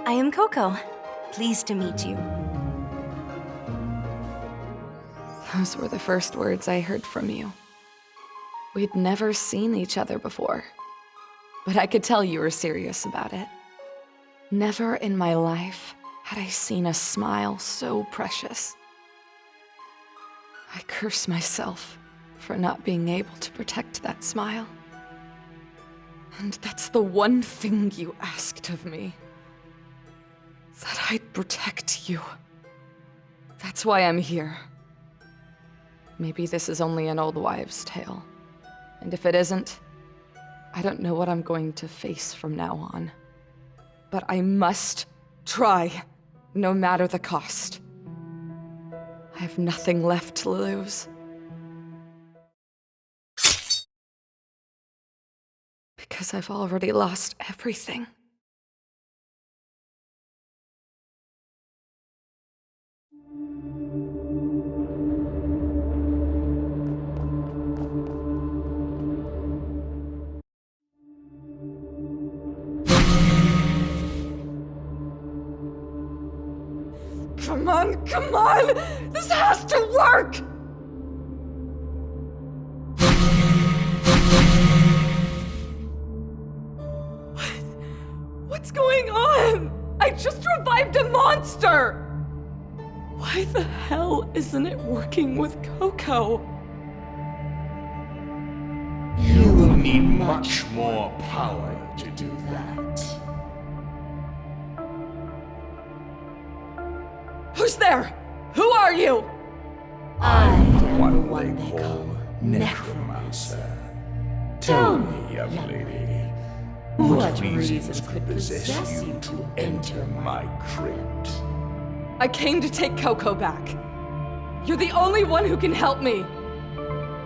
I am Coco. Pleased to meet you. Those were the first words I heard from you. We'd never seen each other before, but I could tell you were serious about it. Never in my life had I seen a smile so precious. I curse myself for not being able to protect that smile. And that's the one thing you asked of me. That I'd protect you. That's why I'm here. Maybe this is only an old wives' tale. And if it isn't, I don't know what I'm going to face from now on. But I must try, no matter the cost. I have nothing left to lose. Because I've already lost everything. Come on! This has to work! What's going on? I just revived a monster! Why the hell isn't it working with Coco? You will need much more power to do that. Who's there? Who are you? I am one they call Necromancer. Tell me, young lady, what reasons could possess you to enter my crypt? I came to take Coco back. You're the only one who can help me.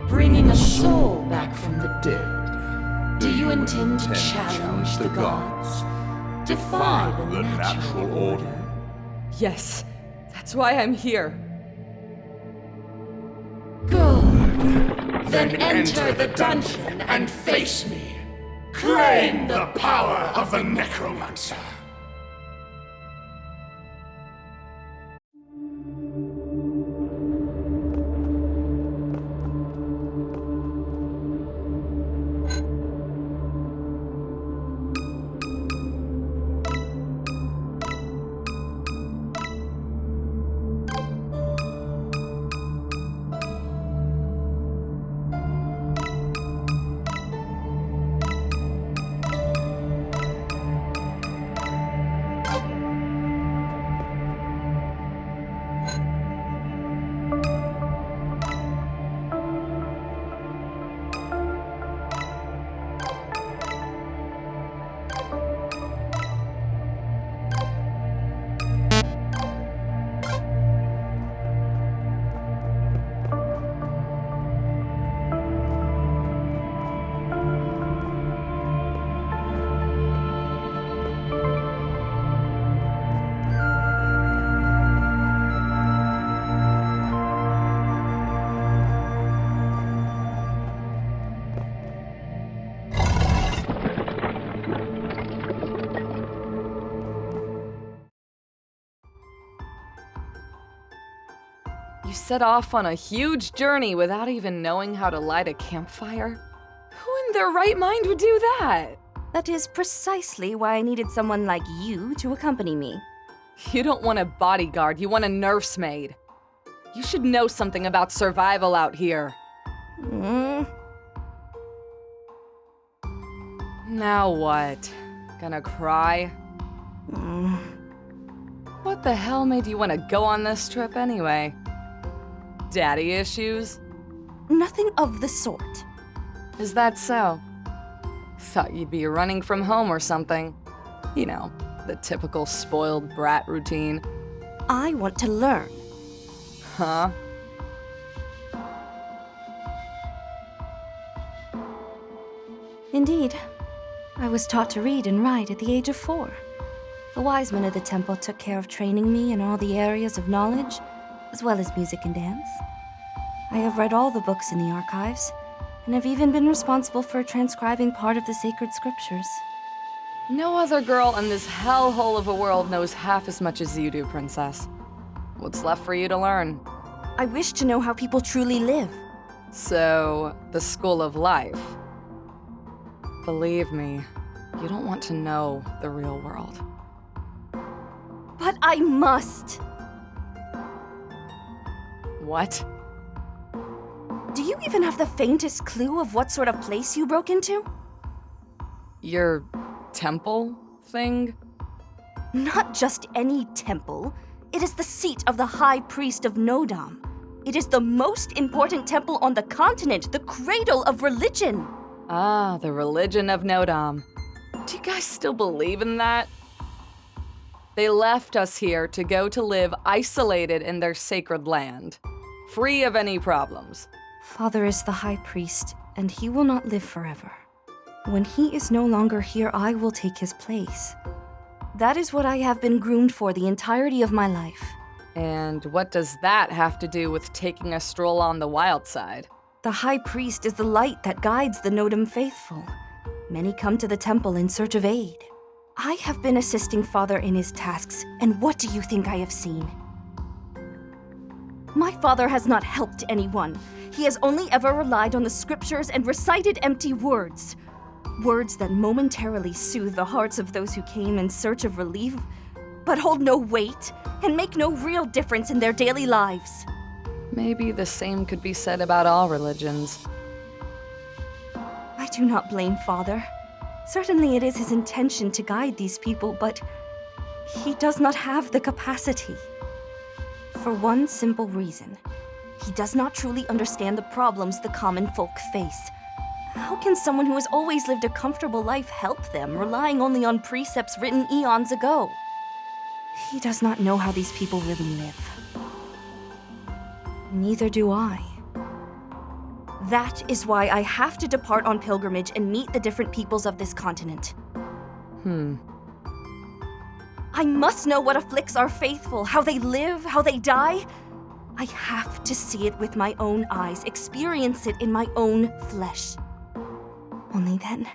Bringing a soul back from the dead. Do you intend to challenge the gods? Defy the natural order? Yes, that's why I'm here. Good. Then enter the dungeon and face me. Claim the power of the Necromancer! You set off on a huge journey without even knowing how to light a campfire? Who in their right mind would do that? That is precisely why I needed someone like you to accompany me. You don't want a bodyguard, you want a nursemaid. You should know something about survival out here. Now what? Gonna cry? What the hell made you want to go on this trip anyway? Daddy issues? Nothing of the sort. Is that so? Thought you'd be running from home or something. You know, the typical spoiled brat routine. I want to learn. Huh? Indeed. I was taught to read and write at the age of 4. The wise men of the temple took care of training me in all the areas of knowledge, as well as music and dance. I have read all the books in the archives, and have even been responsible for transcribing part of the sacred scriptures. No other girl in this hellhole of a world knows half as much as you do, Princess. What's left for you to learn? I wish to know how people truly live. So, the school of life. Believe me, you don't want to know the real world. But I must! What? Do you even have the faintest clue of what sort of place you broke into? Your temple thing? Not just any temple. It is the seat of the High Priest of Nodam. It is the most important temple on the continent, the cradle of religion. Ah, the religion of Nodam. Do you guys still believe in that? They left us here to go to live isolated in their sacred land, free of any problems. Father is the High Priest, and he will not live forever. When he is no longer here, I will take his place. That is what I have been groomed for the entirety of my life. And what does that have to do with taking a stroll on the wild side? The High Priest is the light that guides the Nodam faithful. Many come to the temple in search of aid. I have been assisting Father in his tasks, and what do you think I have seen? My father has not helped anyone. He has only ever relied on the scriptures and recited empty words. Words that momentarily soothe the hearts of those who came in search of relief, but hold no weight and make no real difference in their daily lives. Maybe the same could be said about all religions. I do not blame Father. Certainly it is his intention to guide these people, but he does not have the capacity. For one simple reason. He does not truly understand the problems the common folk face. How can someone who has always lived a comfortable life help them, relying only on precepts written eons ago? He does not know how these people really live. Neither do I. That is why I have to depart on pilgrimage and meet the different peoples of this continent. I must know what afflicts our faithful, how they live, how they die. I have to see it with my own eyes, experience it in my own flesh. Only then...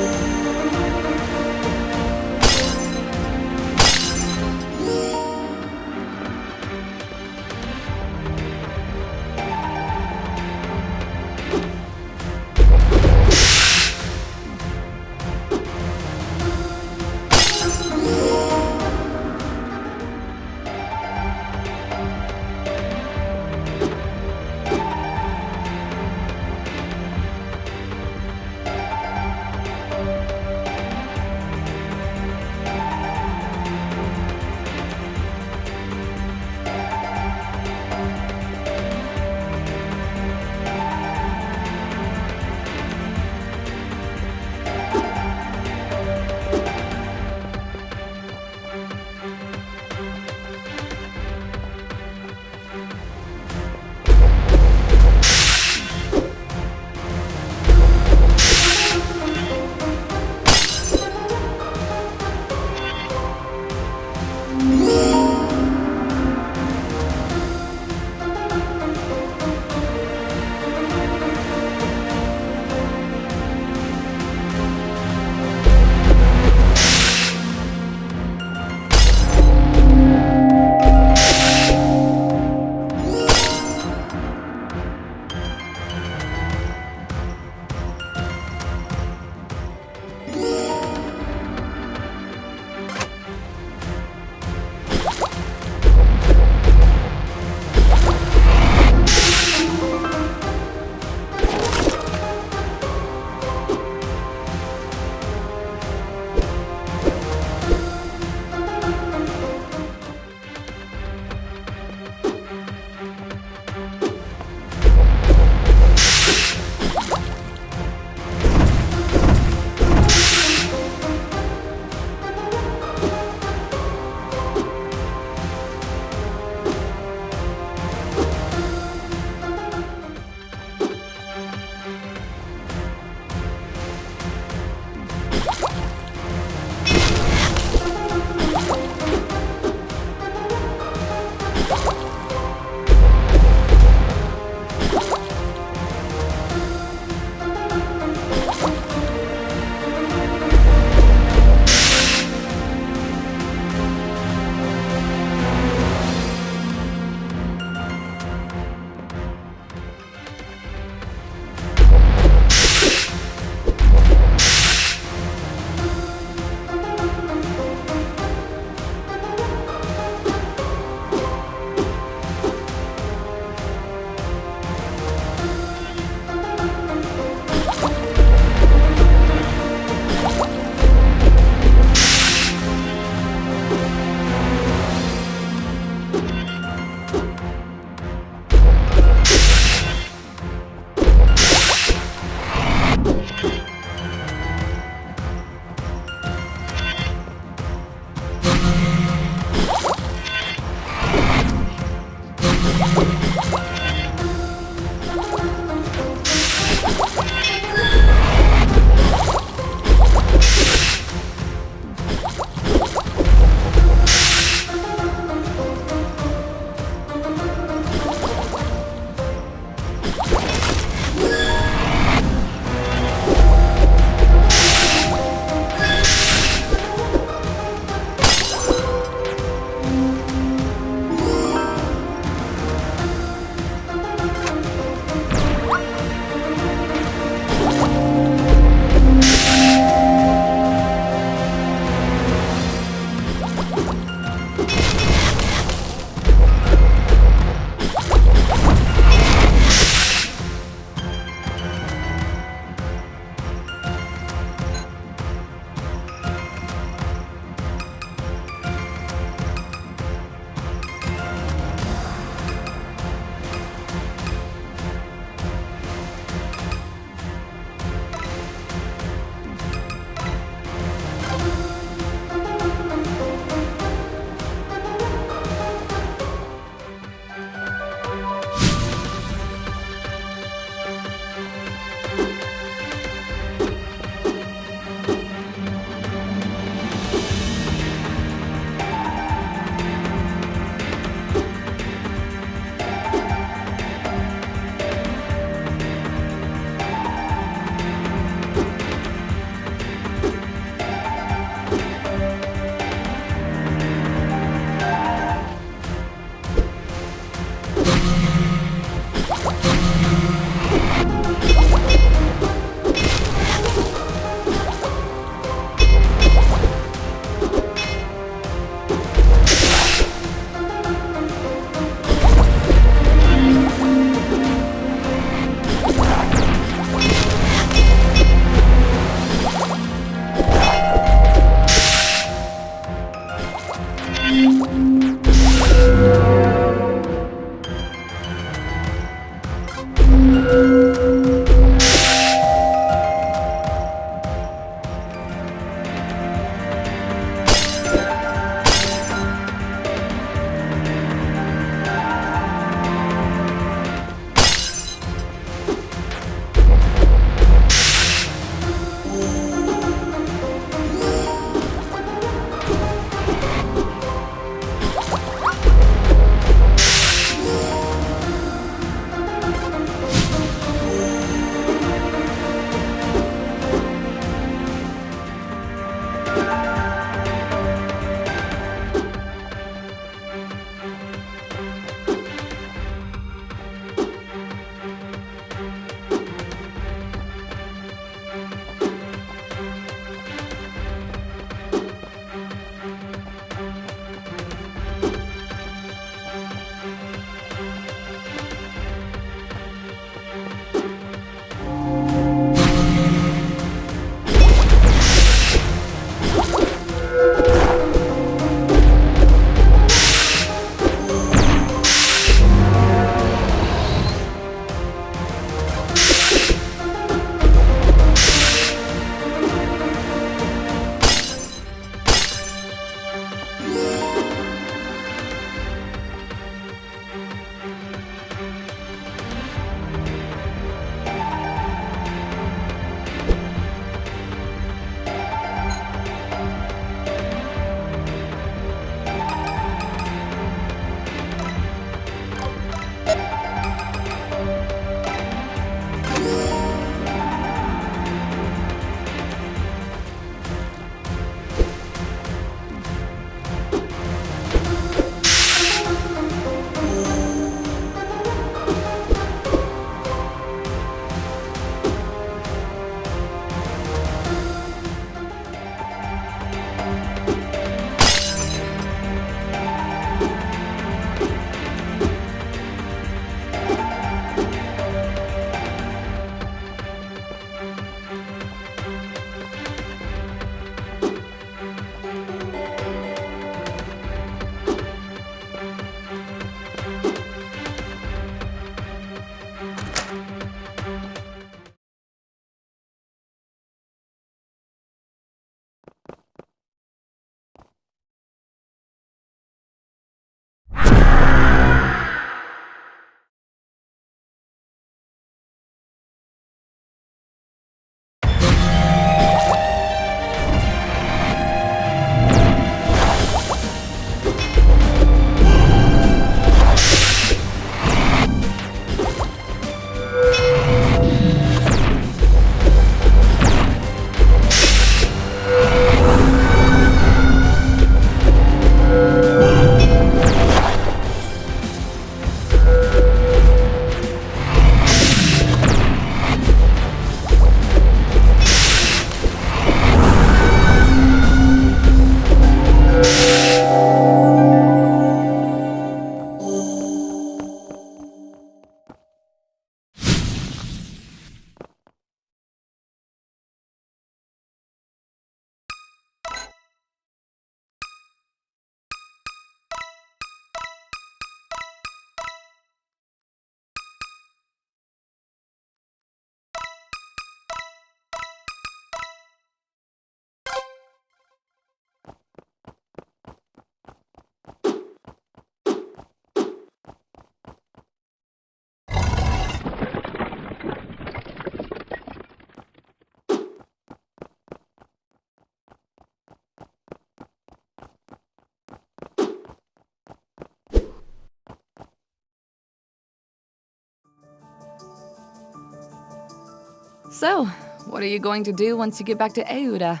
So, what are you going to do once you get back to Euda?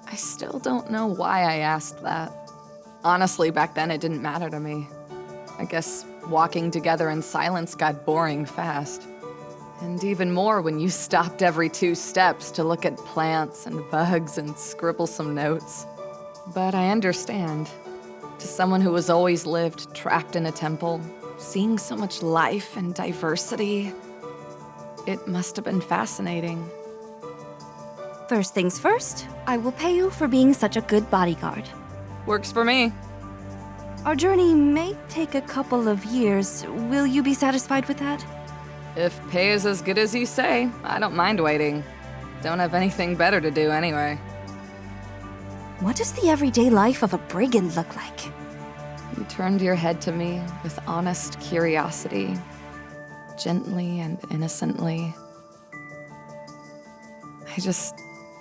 I still don't know why I asked that. Honestly, back then it didn't matter to me. I guess walking together in silence got boring fast. And even more when you stopped every 2 steps to look at plants and bugs and scribble some notes. But I understand. To someone who has always lived trapped in a temple, seeing so much life and diversity, it must have been fascinating. First things first, I will pay you for being such a good bodyguard. Works for me. Our journey may take a couple of years. Will you be satisfied with that? If pay is as good as you say, I don't mind waiting. Don't have anything better to do anyway. What does the everyday life of a brigand look like? You turned your head to me with honest curiosity, gently and innocently. I just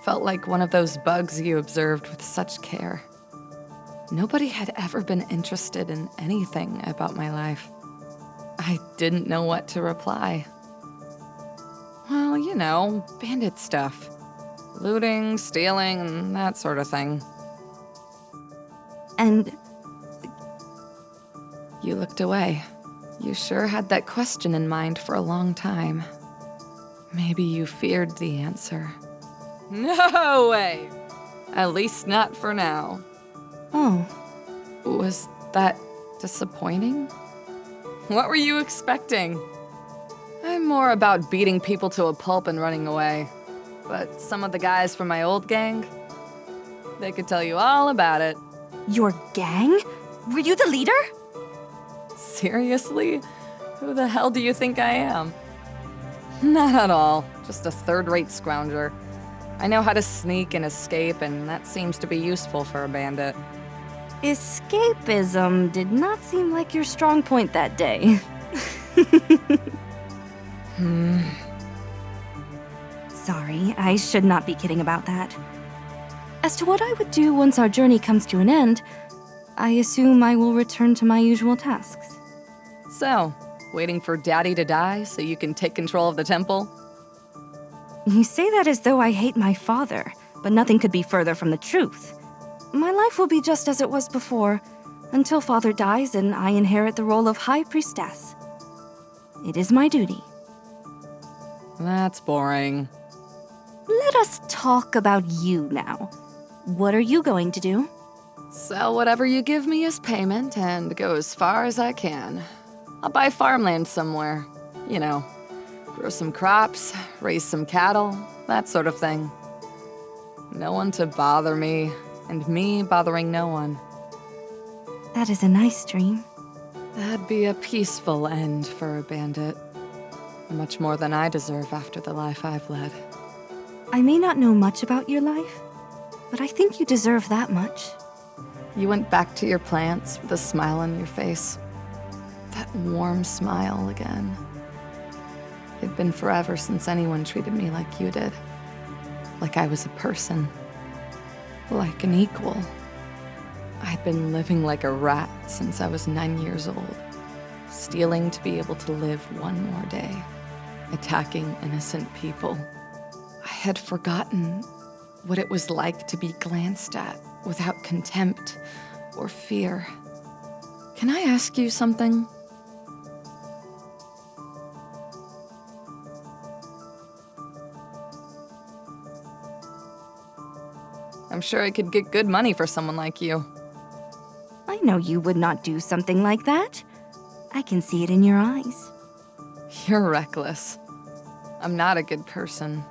felt like one of those bugs you observed with such care. Nobody had ever been interested in anything about my life. I didn't know what to reply. Well, you know, bandit stuff. Looting, stealing, and that sort of thing. And You looked away. You sure had that question in mind for a long time. Maybe you feared the answer. No way! At least not for now. oh, Was that disappointing? What were you expecting? I'm more about beating people to a pulp and running away. But some of the guys from my old gang, they could tell you all about it. your gang? Were you the leader? Seriously? Who the hell do you think I am? Not at all. Just a third-rate scrounger. I know how to sneak and escape, and that seems to be useful for a bandit. Escapism did not seem like your strong point that day. Sorry, I should not be kidding about that. As to what I would do once our journey comes to an end, I assume I will return to my usual tasks. So, waiting for Daddy to die so you can take control of the temple? You say that as though I hate my father, but nothing could be further from the truth. My life will be just as it was before, until father dies and I inherit the role of High Priestess. It is my duty. That's boring. Let us talk about you now. What are you going to do? Sell whatever you give me as payment and go as far as I can. I'll buy farmland somewhere. You know, grow some crops, raise some cattle, that sort of thing. No one to bother me, and me bothering no one. That is a nice dream. That'd be a peaceful end for a bandit. Much more than I deserve after the life I've led. I may not know much about your life, but I think you deserve that much. You went back to your plants with a smile on your face. That warm smile again. It'd been forever since anyone treated me like you did. Like I was a person. Like an equal. I'd been living like a rat since I was 9 years old. Stealing to be able to live one more day. Attacking innocent people. I had forgotten what it was like to be glanced at without contempt or fear. Can I ask you something? I'm sure I could get good money for someone like you. I know you would not do something like that. I can see it in your eyes. You're reckless. I'm not a good person.